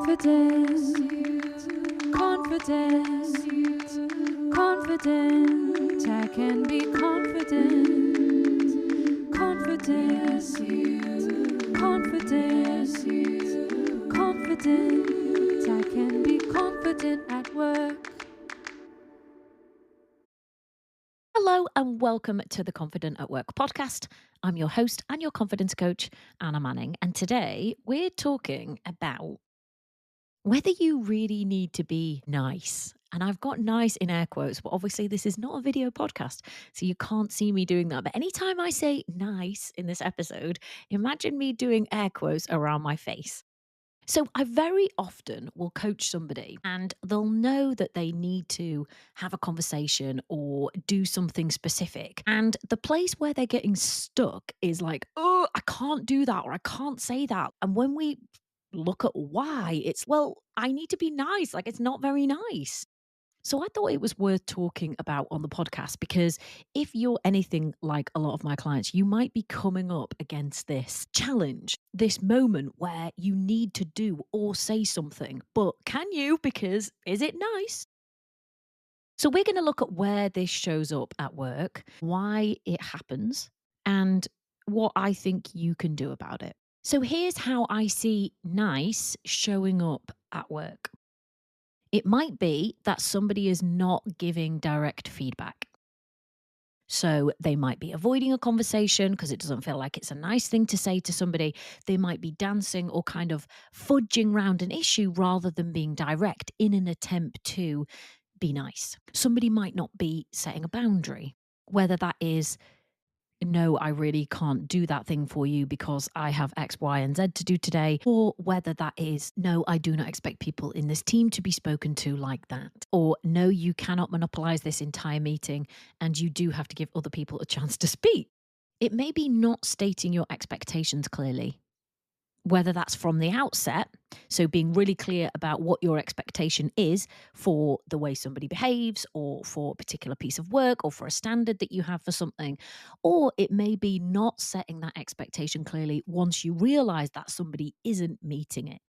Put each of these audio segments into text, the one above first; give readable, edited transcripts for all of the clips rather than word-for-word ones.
Confident, confident, confident. I can be confident, confident, confident, confident. I can be confident at work. Hello and welcome to the Confident at Work podcast. I'm your host and your confidence coach, Anna Manning. And today we're talking about whether you really need to be nice. And I've got nice in air quotes, but obviously this is not a video podcast, so you can't see me doing that. But anytime I say nice in this episode, imagine me doing air quotes around my face. So I very often will coach somebody and they'll know that they need to have a conversation or do something specific. And the place where they're getting stuck is like, oh, I can't do that or I can't say that. And when we look at why, it's, well, I need to be nice. Like, it's not very nice. So I thought it was worth talking about on the podcast because if you're anything like a lot of my clients, you might be coming up against this challenge, this moment where you need to do or say something, but can you? Because is it nice? So we're going to look at where this shows up at work, why it happens, and what I think you can do about it. So here's how I see nice showing up at work. It might be that somebody is not giving direct feedback. So they might be avoiding a conversation because it doesn't feel like it's a nice thing to say to somebody. They might be dancing or kind of fudging around an issue rather than being direct in an attempt to be nice. Somebody might not be setting a boundary, whether that is, no, I really can't do that thing for you because I have X, Y, and Z to do today. Or whether that is, no, I do not expect people in this team to be spoken to like that. Or no, you cannot monopolize this entire meeting and you do have to give other people a chance to speak. It may be not stating your expectations clearly, whether that's from the outset, so being really clear about what your expectation is for the way somebody behaves or for a particular piece of work or for a standard that you have for something, or it may be not setting that expectation clearly once you realize that somebody isn't meeting it.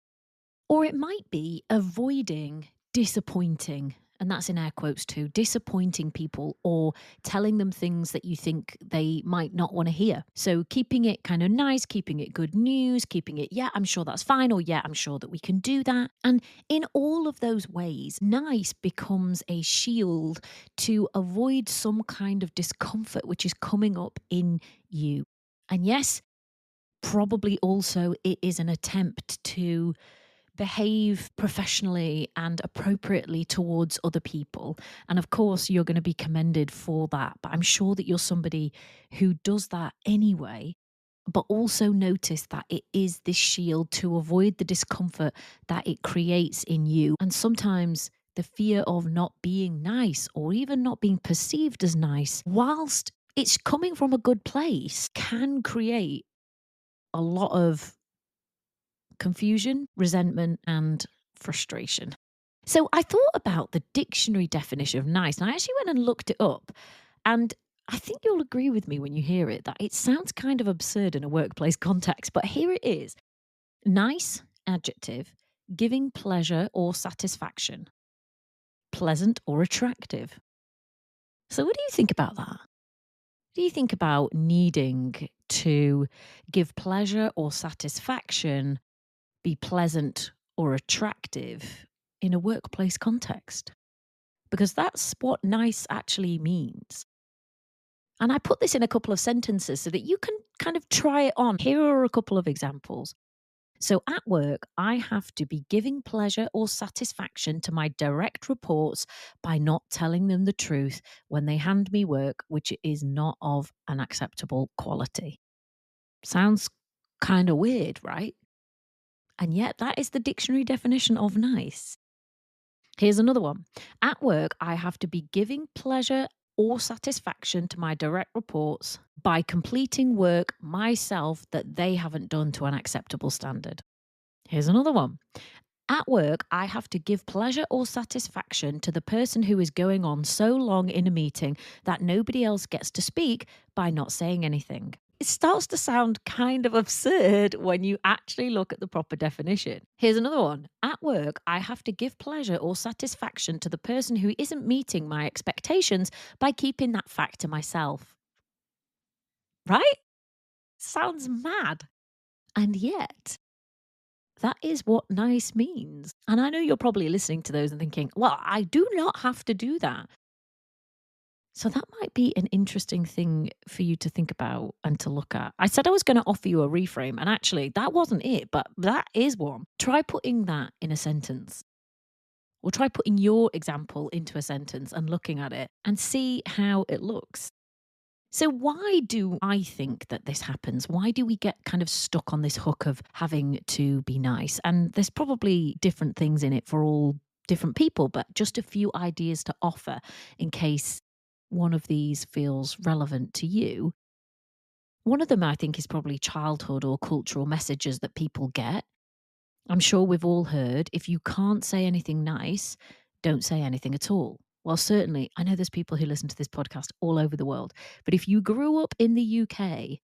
Or it might be avoiding disappointing, and that's in air quotes too, disappointing people or telling them things that you think they might not want to hear. So keeping it kind of nice, keeping it good news, keeping it, yeah, I'm sure that's fine, or yeah, I'm sure that we can do that. And in all of those ways, nice becomes a shield to avoid some kind of discomfort which is coming up in you. And yes, probably also it is an attempt to behave professionally and appropriately towards other people. And of course, you're going to be commended for that. But I'm sure that you're somebody who does that anyway. But also notice that it is this shield to avoid the discomfort that it creates in you. And sometimes the fear of not being nice or even not being perceived as nice, whilst it's coming from a good place, can create a lot of confusion, resentment, and frustration. So I thought about the dictionary definition of nice, and I actually went and looked it up. And I think you'll agree with me when you hear it that it sounds kind of absurd in a workplace context, but here it is. Nice, adjective, giving pleasure or satisfaction, pleasant or attractive. So what do you think about that? Do you think about needing to give pleasure or satisfaction, be pleasant or attractive in a workplace context? Because that's what nice actually means. And I put this in a couple of sentences so that you can kind of try it on. Here are a couple of examples. So at work, I have to be giving pleasure or satisfaction to my direct reports by not telling them the truth when they hand me work, which is not of an acceptable quality. Sounds kind of weird, right? And yet that is the dictionary definition of nice. Here's another one. At work, I have to be giving pleasure or satisfaction to my direct reports by completing work myself that they haven't done to an acceptable standard. Here's another one. At work, I have to give pleasure or satisfaction to the person who is going on so long in a meeting that nobody else gets to speak by not saying anything. It starts to sound kind of absurd when you actually look at the proper definition. Here's another one. At work, I have to give pleasure or satisfaction to the person who isn't meeting my expectations by keeping that fact to myself. Right? Sounds mad. And yet, that is what nice means. And I know you're probably listening to those and thinking, well, I do not have to do that. So that might be an interesting thing for you to think about and to look at. I said I was going to offer you a reframe, and actually, that wasn't it, but that is one. Try putting that in a sentence, or try putting your example into a sentence and looking at it and see how it looks. So, why do I think that this happens? Why do we get kind of stuck on this hook of having to be nice? And there's probably different things in it for all different people, but just a few ideas to offer in case one of these feels relevant to you. One of them, I think, is probably childhood or cultural messages that people get. I'm sure we've all heard if you can't say anything nice, don't say anything at all. Well, certainly, I know there's people who listen to this podcast all over the world, but if you grew up in the UK,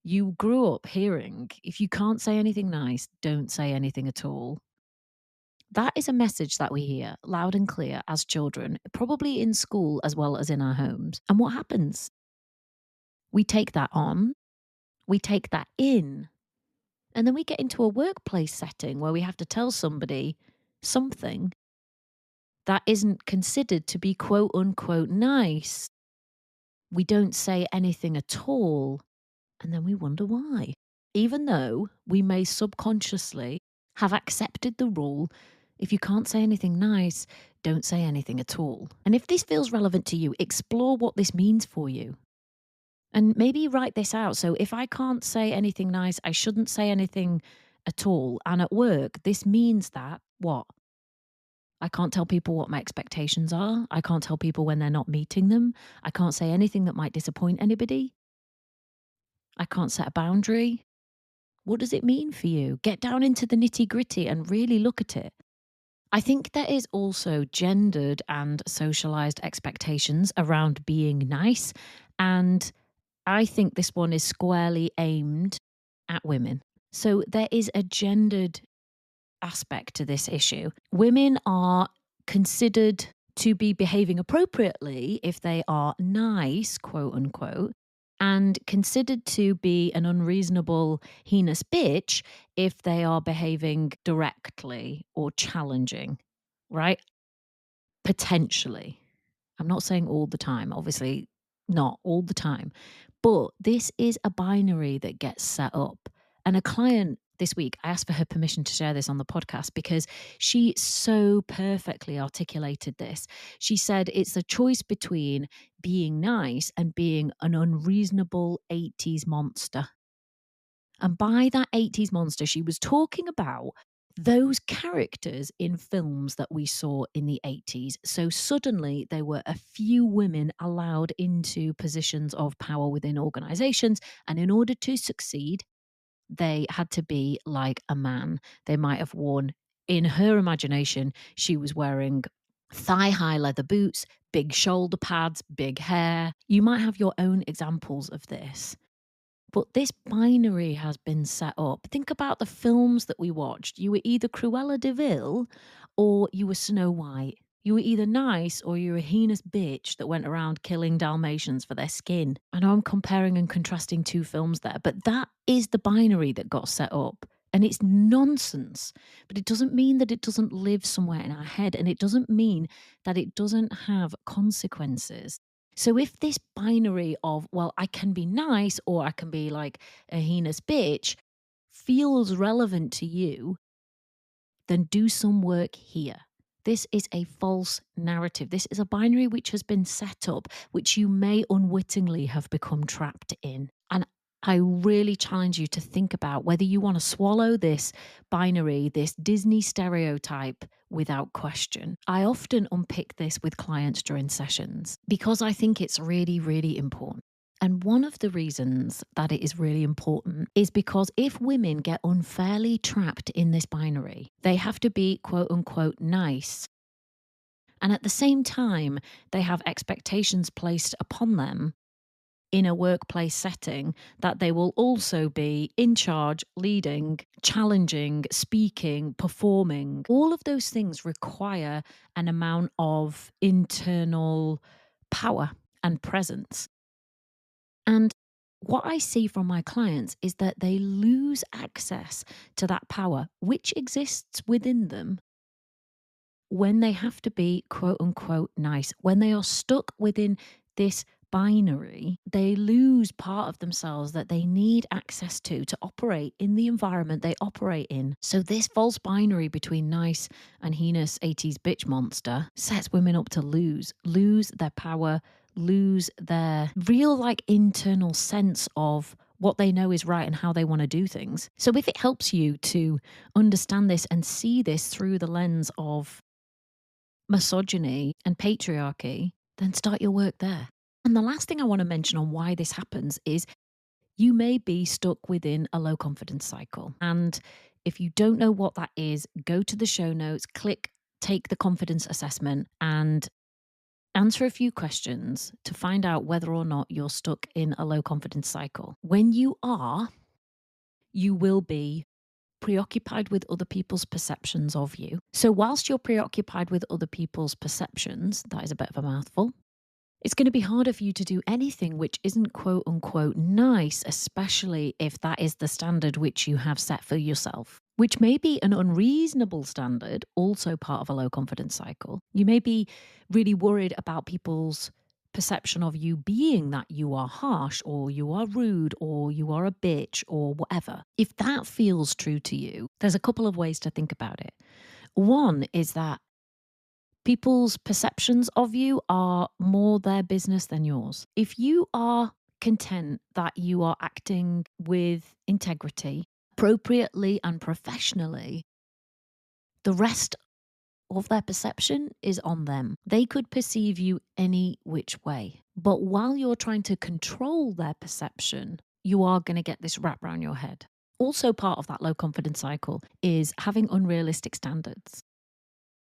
you grew up hearing if you can't say anything nice, don't say anything at all. That is a message that we hear loud and clear as children, probably in school as well as in our homes. And what happens? We take that on, we take that in, and then we get into a workplace setting where we have to tell somebody something that isn't considered to be quote unquote nice. We don't say anything at all, and then we wonder why. Even though we may subconsciously have accepted the rule, if you can't say anything nice, don't say anything at all. And if this feels relevant to you, explore what this means for you. And maybe write this out. So if I can't say anything nice, I shouldn't say anything at all. And at work, this means that what? I can't tell people what my expectations are. I can't tell people when they're not meeting them. I can't say anything that might disappoint anybody. I can't set a boundary. What does it mean for you? Get down into the nitty gritty and really look at it. I think there is also gendered and socialized expectations around being nice. And I think this one is squarely aimed at women. So there is a gendered aspect to this issue. Women are considered to be behaving appropriately if they are nice, quote unquote, and considered to be an unreasonable, heinous bitch if they are behaving directly or challenging, right? Potentially. I'm not saying all the time, obviously, not all the time. But this is a binary that gets set up. And a client this week, I asked for her permission to share this on the podcast because she so perfectly articulated this. She said it's a choice between being nice and being an unreasonable 80s monster. And by that 80s monster, she was talking about those characters in films that we saw in the 80s. So suddenly there were a few women allowed into positions of power within organizations. And in order to succeed, they had to be like a man. They might have worn, in her imagination, she was wearing thigh high leather boots, big shoulder pads, big hair. You might have your own examples of this. But this binary has been set up. Think about the films that we watched. You were either Cruella de Vil or you were Snow White. You were either nice or you were a heinous bitch that went around killing Dalmatians for their skin. I know I'm comparing and contrasting two films there, but that is the binary that got set up. And it's nonsense. But it doesn't mean that it doesn't live somewhere in our head. And it doesn't mean that it doesn't have consequences. So if this binary of, well, I can be nice or I can be like a heinous bitch feels relevant to you, then do some work here. This is a false narrative. This is a binary which has been set up, which you may unwittingly have become trapped in. And I really challenge you to think about whether you want to swallow this binary, this Disney stereotype without question. I often unpick this with clients during sessions because I think it's really, really important. And one of the reasons that it is really important is because if women get unfairly trapped in this binary, they have to be quote unquote nice. And at the same time, they have expectations placed upon them in a workplace setting that they will also be in charge, leading, challenging, speaking, performing. All of those things require an amount of internal power and presence. And what I see from my clients is that they lose access to that power, which exists within them when they have to be quote unquote nice. When they are stuck within this binary, they lose part of themselves that they need access to operate in the environment they operate in. So this false binary between nice and heinous 80s bitch monster sets women up to lose their power, lose their real internal sense of what they know is right and how they want to do things. So if it helps you to understand this and see this through the lens of misogyny and patriarchy, then start your work there. And the last thing I want to mention on why this happens is you may be stuck within a low confidence cycle. And if you don't know what that is, go to the show notes, click take the confidence assessment and answer a few questions to find out whether or not you're stuck in a low confidence cycle. When you are, you will be preoccupied with other people's perceptions of you. So whilst you're preoccupied with other people's perceptions, that is a bit of a mouthful, it's going to be harder for you to do anything which isn't quote unquote nice, especially if that is the standard which you have set for yourself, which may be an unreasonable standard, also part of a low confidence cycle. You may be really worried about people's perception of you being that you are harsh or you are rude or you are a bitch or whatever. If that feels true to you, there's a couple of ways to think about it. One is that people's perceptions of you are more their business than yours. If you are content that you are acting with integrity, appropriately and professionally, the rest of their perception is on them. They could perceive you any which way. But while you're trying to control their perception, you are going to get this wrap around your head. Also, part of that low confidence cycle is having unrealistic standards.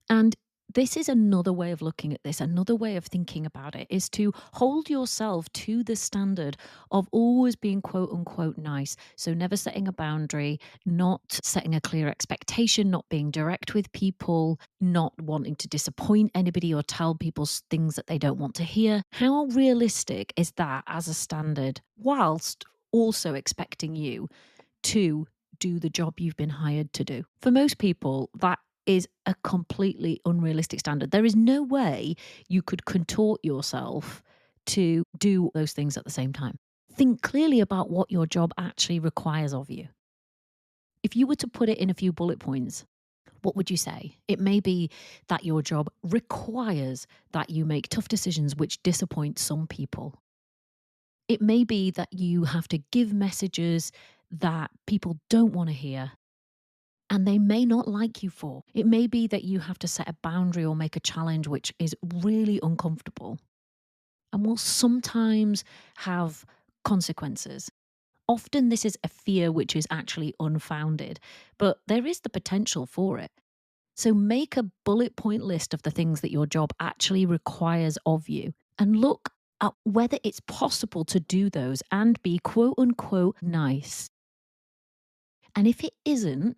And this is another way of looking at this, another way of thinking about it is to hold yourself to the standard of always being quote unquote nice. So never setting a boundary, not setting a clear expectation, not being direct with people, not wanting to disappoint anybody or tell people things that they don't want to hear. How realistic is that as a standard whilst also expecting you to do the job you've been hired to do? For most people, that is a completely unrealistic standard. There is no way you could contort yourself to do those things at the same time. Think clearly about what your job actually requires of you. If you were to put it in a few bullet points, what would you say? It may be that your job requires that you make tough decisions which disappoint some people. It may be that you have to give messages that people don't want to hear and they may not like you for. It may be that you have to set a boundary or make a challenge which is really uncomfortable and will sometimes have consequences. Often this is a fear which is actually unfounded, but there is the potential for it. So make a bullet point list of the things that your job actually requires of you and look at whether it's possible to do those and be quote unquote nice. And if it isn't,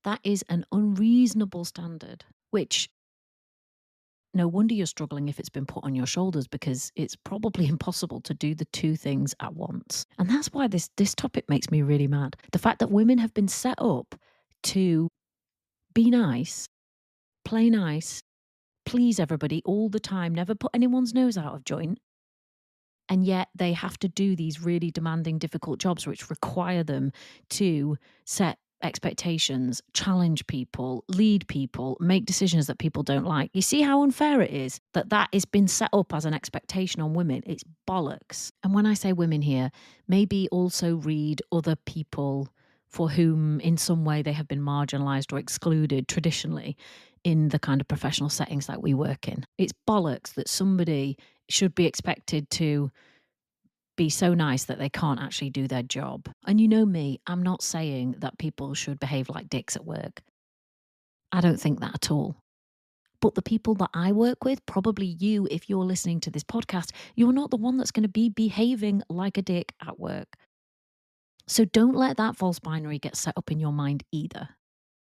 that is an unreasonable standard, which no wonder you're struggling if it's been put on your shoulders because it's probably impossible to do the two things at once. And that's why this topic makes me really mad. The fact that women have been set up to be nice, play nice, please everybody all the time, never put anyone's nose out of joint. And yet they have to do these really demanding, difficult jobs which require them to set expectations, challenge people, lead people, make decisions that people don't like. You see how unfair it is that has been set up as an expectation on women? It's bollocks. And when I say women here, maybe also read other people for whom in some way they have been marginalized or excluded traditionally in the kind of professional settings that we work in. It's bollocks that somebody should be expected to be so nice that they can't actually do their job. And you know me, I'm not saying that people should behave like dicks at work. I don't think that at all. But the people that I work with, probably you, if you're listening to this podcast, you're not the one that's going to be behaving like a dick at work. So don't let that false binary get set up in your mind either.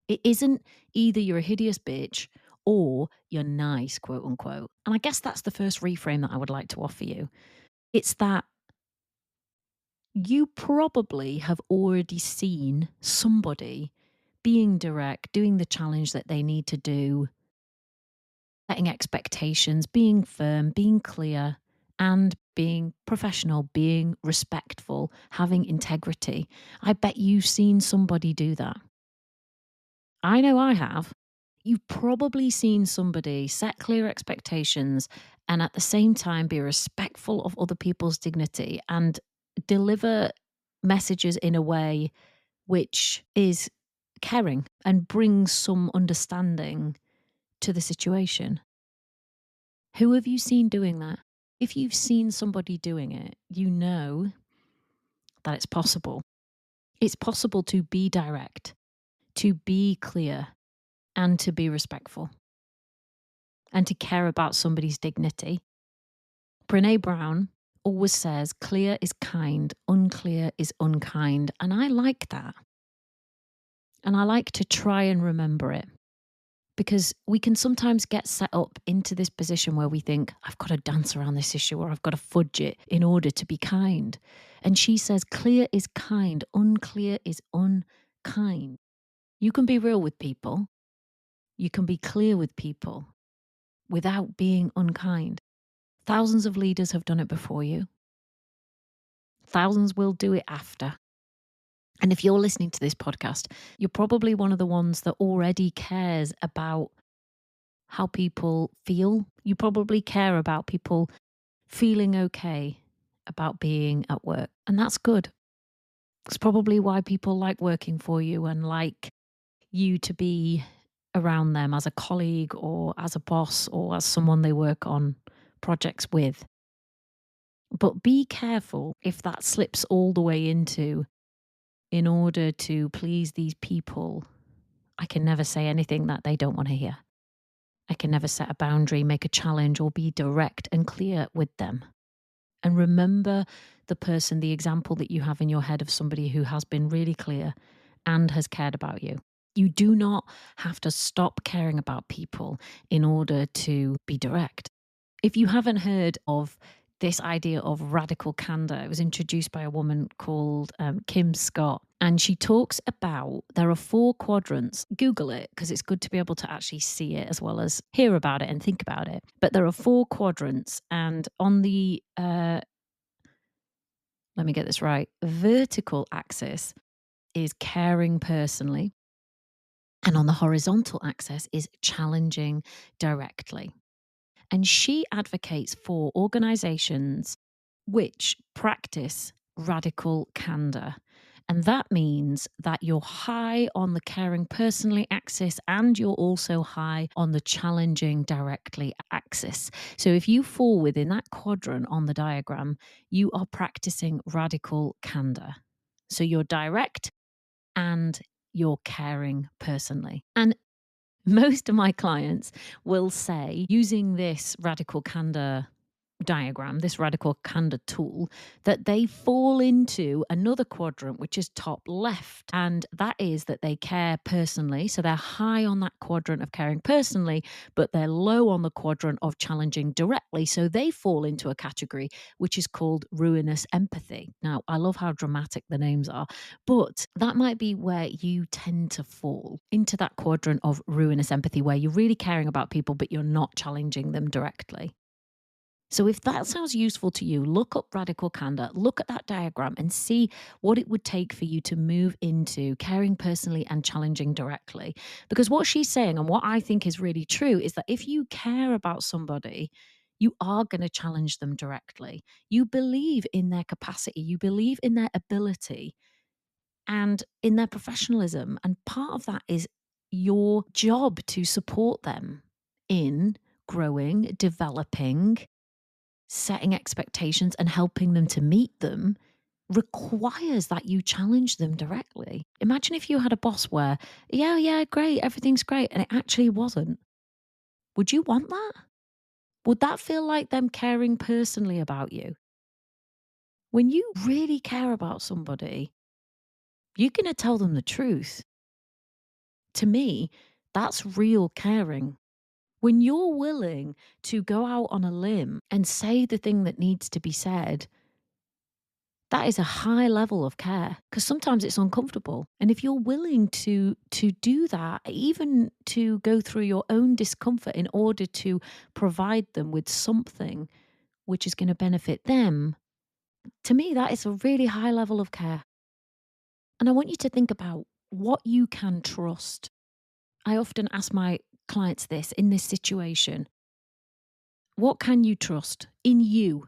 It isn't either you're a hideous bitch or you're nice, quote unquote. And I guess that's the first reframe that I would like to offer you. It's that you probably have already seen somebody being direct, doing the challenge that they need to do, setting expectations, being firm, being clear, and being professional, being respectful, having integrity. I bet you've seen somebody do that. I know I have. You've probably seen somebody set clear expectations and at the same time be respectful of other people's dignity and deliver messages in a way which is caring and brings some understanding to the situation. Who have you seen doing that? If you've seen somebody doing it, you know that it's possible. It's possible to be direct, to be clear, and to be respectful, and to care about somebody's dignity. Brené Brown always says, clear is kind, unclear is unkind. And I like that. And I like to try and remember it. Because we can sometimes get set up into this position where we think, I've got to dance around this issue or I've got to fudge it in order to be kind. And she says, clear is kind, unclear is unkind. You can be real with people. You can be clear with people without being unkind. Thousands of leaders have done it before you. Thousands will do it after. And if you're listening to this podcast, you're probably one of the ones that already cares about how people feel. You probably care about people feeling okay about being at work. And that's good. It's probably why people like working for you and like you to be around them as a colleague or as a boss or as someone they work on projects with. But be careful if that slips all the way into, in order to please these people, I can never say anything that they don't want to hear. I can never set a boundary, make a challenge, or be direct and clear with them. And remember the person, the example that you have in your head of somebody who has been really clear and has cared about you. You do not have to stop caring about people in order to be direct. If you haven't heard of this idea of radical candor, it was introduced by a woman called Kim Scott. And she talks about, there are 4 quadrants. Google it, because it's good to be able to actually see it as well as hear about it and think about it. But there are 4 quadrants. And on the, let me get this right, vertical axis is caring personally. And on the horizontal axis is challenging directly. And she advocates for organizations which practice radical candor. And that means that you're high on the caring personally axis and you're also high on the challenging directly axis. So if you fall within that quadrant on the diagram, you are practicing radical candor. So you're direct and you're caring personally. And most of my clients will say, using this radical candor diagram, this radical candor tool, that they fall into another quadrant, which is top left. And that is that they care personally. So they're high on that quadrant of caring personally, but they're low on the quadrant of challenging directly. So they fall into a category which is called ruinous empathy. Now, I love how dramatic the names are, but that might be where you tend to fall into that quadrant of ruinous empathy, where you're really caring about people, but you're not challenging them directly. So if that sounds useful to you, look up radical candor, look at that diagram and see what it would take for you to move into caring personally and challenging directly. Because what she's saying, and what I think is really true, is that if you care about somebody, you are going to challenge them directly. You believe in their capacity, you believe in their ability and in their professionalism. And part of that is your job to support them in growing, developing, setting expectations and helping them to meet them requires that you challenge them directly. Imagine if you had a boss where, yeah, great, everything's great, and it actually wasn't. Would you want that? Would that feel like them caring personally about you? When you really care about somebody, you're going to tell them the truth. To me, that's real caring. When you're willing to go out on a limb and say the thing that needs to be said, that is a high level of care, because sometimes it's uncomfortable. And if you're willing to do that, even to go through your own discomfort in order to provide them with something which is going to benefit them, to me, that is a really high level of care. And I want you to think about what you can trust. I often ask my clients this in this situation: what can you trust in you?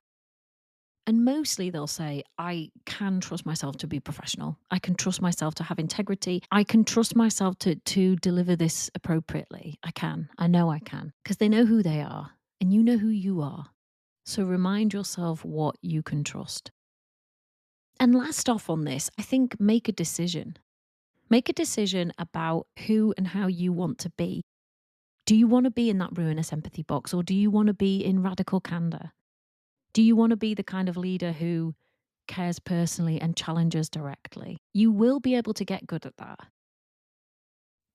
And mostly they'll say, I can trust myself to be professional. I can trust myself to have integrity. I can trust myself to deliver this appropriately. I can. I know I can. Because they know who they are and you know who you are. So remind yourself what you can trust. And last off on this, I think make a decision. Make a decision about who and how you want to be. Do you want to be in that ruinous empathy box, or do you want to be in radical candor? Do you want to be the kind of leader who cares personally and challenges directly? You will be able to get good at that.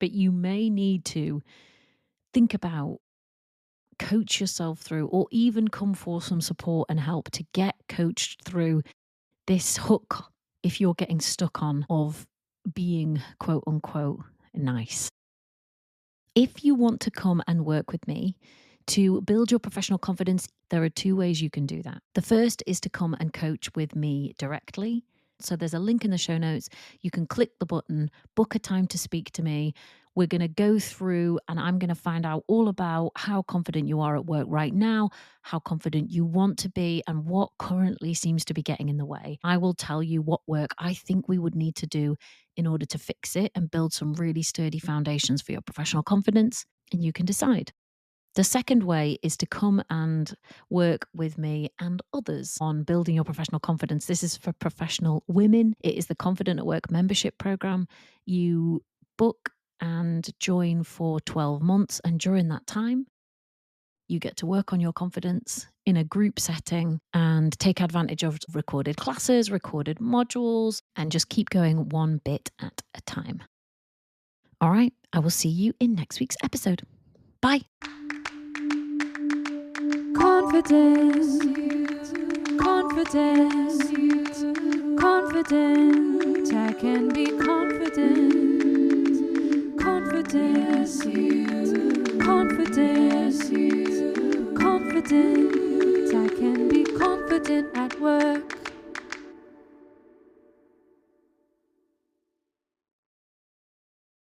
But you may need to think about, coach yourself through, or even come for some support and help to get coached through this hook, if you're getting stuck on, of being quote unquote nice. If you want to come and work with me to build your professional confidence, there are two ways you can do that. The first is to come and coach with me directly. So there's a link in the show notes. You can click the button, book a time to speak to me. We're going to go through and I'm going to find out all about how confident you are at work right now, how confident you want to be, and what currently seems to be getting in the way. I will tell you what work I think we would need to do in order to fix it and build some really sturdy foundations for your professional confidence, and you can decide. The second way is to come and work with me and others on building your professional confidence. This is for professional women. It is the Confident at Work membership program. You book and join for 12 months, and during that time, you get to work on your confidence in a group setting and take advantage of recorded classes, recorded modules, and just keep going one bit at a time. All right, I will see you in next week's episode. Bye. Confidence, confidence, confident. I can be confident.